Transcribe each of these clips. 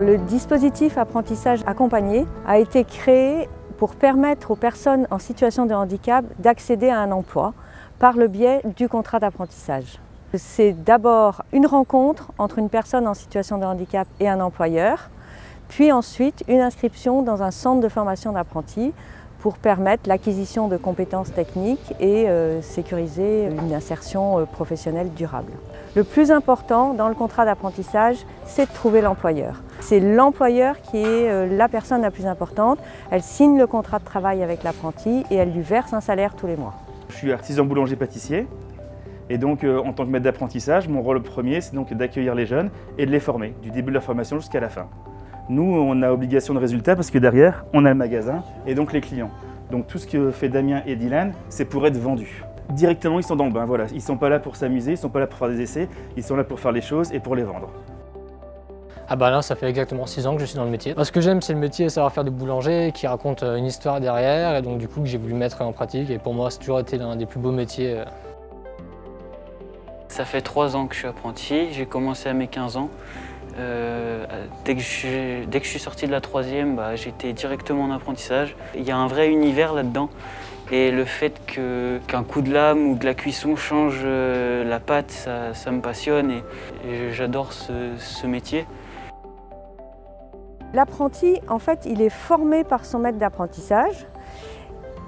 Le dispositif apprentissage accompagné a été créé pour permettre aux personnes en situation de handicap d'accéder à un emploi par le biais du contrat d'apprentissage. C'est d'abord une rencontre entre une personne en situation de handicap et un employeur, puis ensuite une inscription dans un centre de formation d'apprentis pour permettre l'acquisition de compétences techniques et sécuriser une insertion professionnelle durable. Le plus important dans le contrat d'apprentissage, c'est de trouver l'employeur. C'est l'employeur qui est la personne la plus importante. Elle signe le contrat de travail avec l'apprenti et elle lui verse un salaire tous les mois. Je suis artisan boulanger-pâtissier et donc en tant que maître d'apprentissage, mon rôle premier, c'est donc d'accueillir les jeunes et de les former, du début de leur formation jusqu'à la fin. Nous, on a obligation de résultat parce que derrière, on a le magasin et donc les clients. Donc tout ce que fait Damien et Dylan, c'est pour être vendu. Directement, ils sont dans le bain, voilà. Ils ne sont pas là pour s'amuser, ils ne sont pas là pour faire des essais, ils sont là pour faire les choses et pour les vendre. Ah bah là, ça fait exactement 6 ans que je suis dans le métier. Ce que j'aime, c'est le métier savoir-faire de boulanger qui raconte une histoire derrière et donc du coup que j'ai voulu mettre en pratique et pour moi, c'est toujours été l'un des plus beaux métiers. Ça fait 3 ans que je suis apprenti, j'ai commencé à mes 15 ans. Dès que je suis sorti de la 3e, j'étais directement en apprentissage. Il y a un vrai univers là-dedans et le fait qu'un coup de lame ou de la cuisson change la pâte, ça me passionne et j'adore ce métier. L'apprenti, en fait, il est formé par son maître d'apprentissage,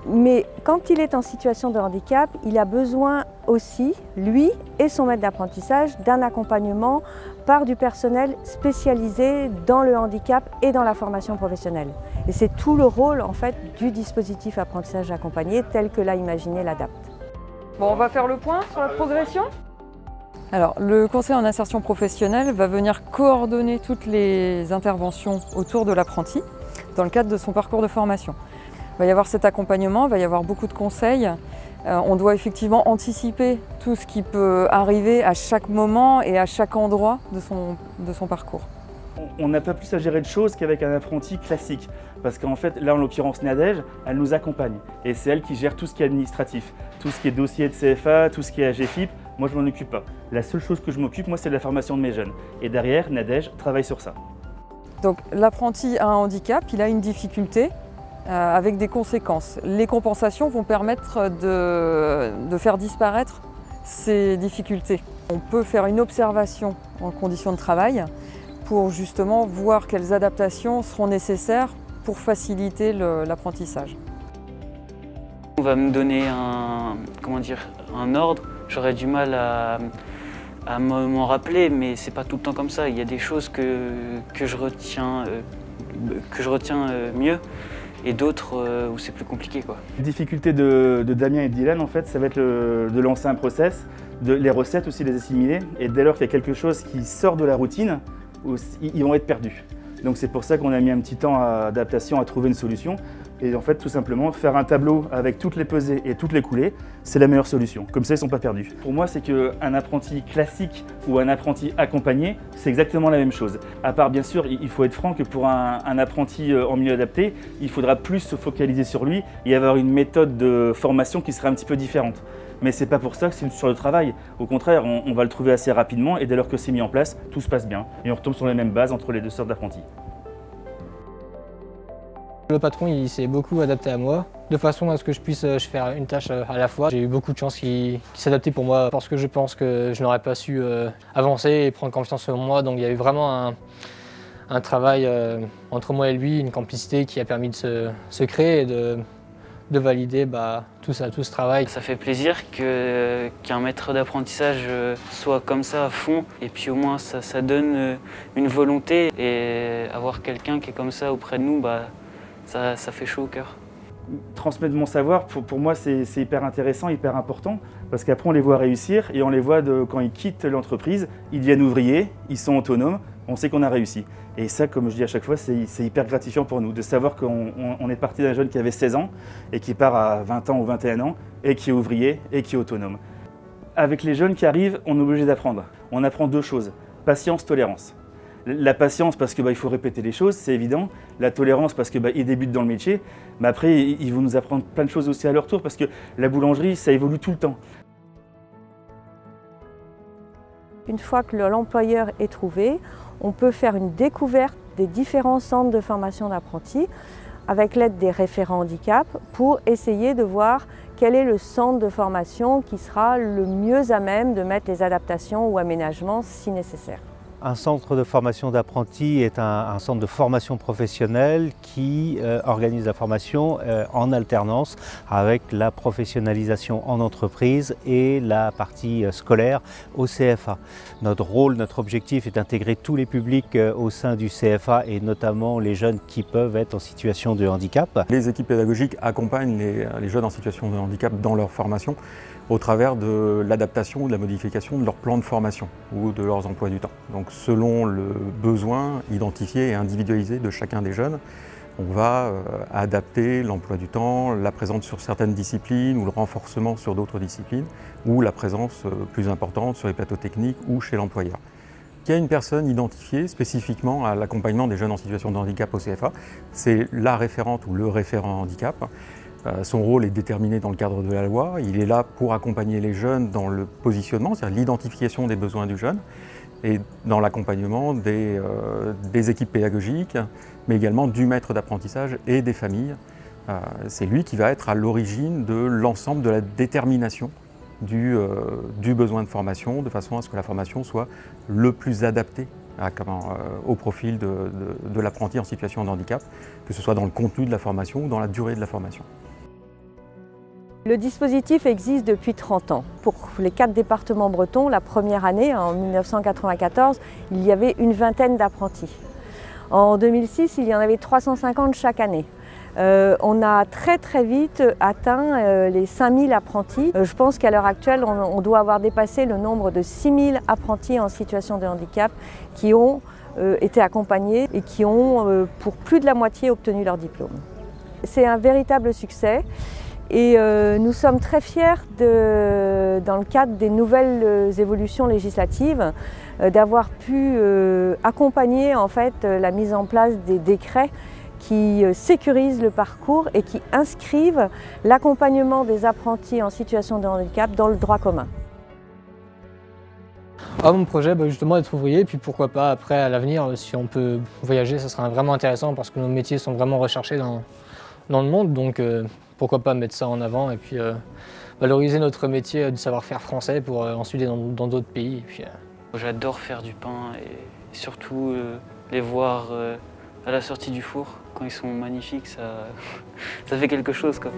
mais quand il est en situation de handicap, il a besoin aussi, lui et son maître d'apprentissage, d'un accompagnement par du personnel spécialisé dans le handicap et dans la formation professionnelle. Et c'est tout le rôle, en fait, du dispositif apprentissage accompagné tel que l'a imaginé l'ADAPT. Bon, on va faire le point sur la progression. Alors, le conseil en insertion professionnelle va venir coordonner toutes les interventions autour de l'apprenti dans le cadre de son parcours de formation. Il va y avoir cet accompagnement, il va y avoir beaucoup de conseils. On doit effectivement anticiper tout ce qui peut arriver à chaque moment et à chaque endroit de son parcours. On n'a pas plus à gérer de choses qu'avec un apprenti classique. Parce qu'en fait, là en l'occurrence Nadège, elle nous accompagne. Et c'est elle qui gère tout ce qui est administratif. Tout ce qui est dossier de CFA, tout ce qui est AGFIP, moi je m'en occupe pas. La seule chose que je m'occupe, moi, c'est de la formation de mes jeunes. Et derrière, Nadège travaille sur ça. Donc l'apprenti a un handicap, il a une difficulté avec des conséquences. Les compensations vont permettre de faire disparaître ces difficultés. On peut faire une observation en conditions de travail pour justement voir quelles adaptations seront nécessaires pour faciliter l'apprentissage. On va me donner un ordre, j'aurais du mal à m'en rappeler, mais c'est pas tout le temps comme ça. Il y a des choses que je retiens mieux et d'autres où c'est plus compliqué, quoi. La difficulté de Damien et de Dylan, en fait, ça va être de lancer un process, les recettes aussi les assimiler, et dès lors qu'il y a quelque chose qui sort de la routine, ils vont être perdus. Donc c'est pour ça qu'on a mis un petit temps d'adaptation à trouver une solution. Et en fait, tout simplement, faire un tableau avec toutes les pesées et toutes les coulées, c'est la meilleure solution. Comme ça, ils ne sont pas perdus. Pour moi, c'est qu'un apprenti classique ou un apprenti accompagné, c'est exactement la même chose. À part, bien sûr, il faut être franc que pour un apprenti en milieu adapté, il faudra plus se focaliser sur lui et avoir une méthode de formation qui sera un petit peu différente. Mais c'est pas pour ça que c'est sur le travail. Au contraire, on va le trouver assez rapidement et dès lors que c'est mis en place, tout se passe bien. Et on retombe sur les mêmes bases entre les deux sortes d'apprentis. Le patron, il s'est beaucoup adapté à moi, de façon à ce que je puisse faire une tâche à la fois. J'ai eu beaucoup de chance qu'il s'adaptait pour moi, parce que je pense que je n'aurais pas su avancer et prendre confiance en moi. Donc il y a eu vraiment un travail entre moi et lui, une complicité qui a permis de se créer et de valider tout ce travail. Ça fait plaisir qu'un maître d'apprentissage soit comme ça à fond, et puis au moins ça donne une volonté, et avoir quelqu'un qui est comme ça auprès de nous, ça fait chaud au cœur. Transmettre mon savoir, pour moi, c'est hyper intéressant, hyper important, parce qu'après on les voit réussir et on les voit quand ils quittent l'entreprise, ils deviennent ouvriers, ils sont autonomes, on sait qu'on a réussi. Et ça, comme je dis à chaque fois, c'est hyper gratifiant pour nous de savoir qu'on est parti d'un jeune qui avait 16 ans et qui part à 20 ans ou 21 ans et qui est ouvrier et qui est autonome. Avec les jeunes qui arrivent, on est obligé d'apprendre. On apprend 2 choses, patience, tolérance. La patience parce qu'il faut répéter les choses, c'est évident. La tolérance parce qu'ils débutent dans le métier. Mais après, ils vont nous apprendre plein de choses aussi à leur tour parce que la boulangerie, ça évolue tout le temps. Une fois que l'employeur est trouvé, on peut faire une découverte des différents centres de formation d'apprentis avec l'aide des référents handicap pour essayer de voir quel est le centre de formation qui sera le mieux à même de mettre les adaptations ou aménagements si nécessaire. Un centre de formation d'apprentis est un centre de formation professionnelle qui organise la formation en alternance avec la professionnalisation en entreprise et la partie scolaire au CFA. Notre rôle, notre objectif est d'intégrer tous les publics au sein du CFA et notamment les jeunes qui peuvent être en situation de handicap. Les équipes pédagogiques accompagnent les jeunes en situation de handicap dans leur formation au travers de l'adaptation ou de la modification de leur plan de formation ou de leurs emplois du temps. Donc selon le besoin identifié et individualisé de chacun des jeunes, on va adapter l'emploi du temps, la présence sur certaines disciplines ou le renforcement sur d'autres disciplines ou la présence plus importante sur les plateaux techniques ou chez l'employeur. Il y a une personne identifiée spécifiquement à l'accompagnement des jeunes en situation de handicap au CFA, c'est la référente ou le référent handicap. Son rôle est déterminé dans le cadre de la loi. Il est là pour accompagner les jeunes dans le positionnement, c'est-à-dire l'identification des besoins du jeune et dans l'accompagnement des équipes pédagogiques, mais également du maître d'apprentissage et des familles. C'est lui qui va être à l'origine de l'ensemble de la détermination du besoin de formation, de façon à ce que la formation soit le plus adaptée au profil de l'apprenti en situation de handicap, que ce soit dans le contenu de la formation ou dans la durée de la formation. Le dispositif existe depuis 30 ans. Pour les 4 départements bretons, la première année, en 1994, il y avait une vingtaine d'apprentis. En 2006, il y en avait 350 chaque année. On a très vite atteint les 5000 apprentis. Je pense qu'à l'heure actuelle, on doit avoir dépassé le nombre de 6000 apprentis en situation de handicap qui ont été accompagnés et qui ont pour plus de la moitié obtenu leur diplôme. C'est un véritable succès et nous sommes très fiers dans le cadre des nouvelles évolutions législatives d'avoir pu accompagner en fait la mise en place des décrets qui sécurisent le parcours et qui inscrivent l'accompagnement des apprentis en situation de handicap dans le droit commun. Mon projet, justement, d'être ouvrier, puis pourquoi pas après, à l'avenir, si on peut voyager, ça sera vraiment intéressant parce que nos métiers sont vraiment recherchés dans le monde, donc pourquoi pas mettre ça en avant et puis valoriser notre métier du savoir-faire français pour ensuite aller dans d'autres pays. J'adore faire du pain et surtout les voir à la sortie du four, quand ils sont magnifiques, ça fait quelque chose, quoi.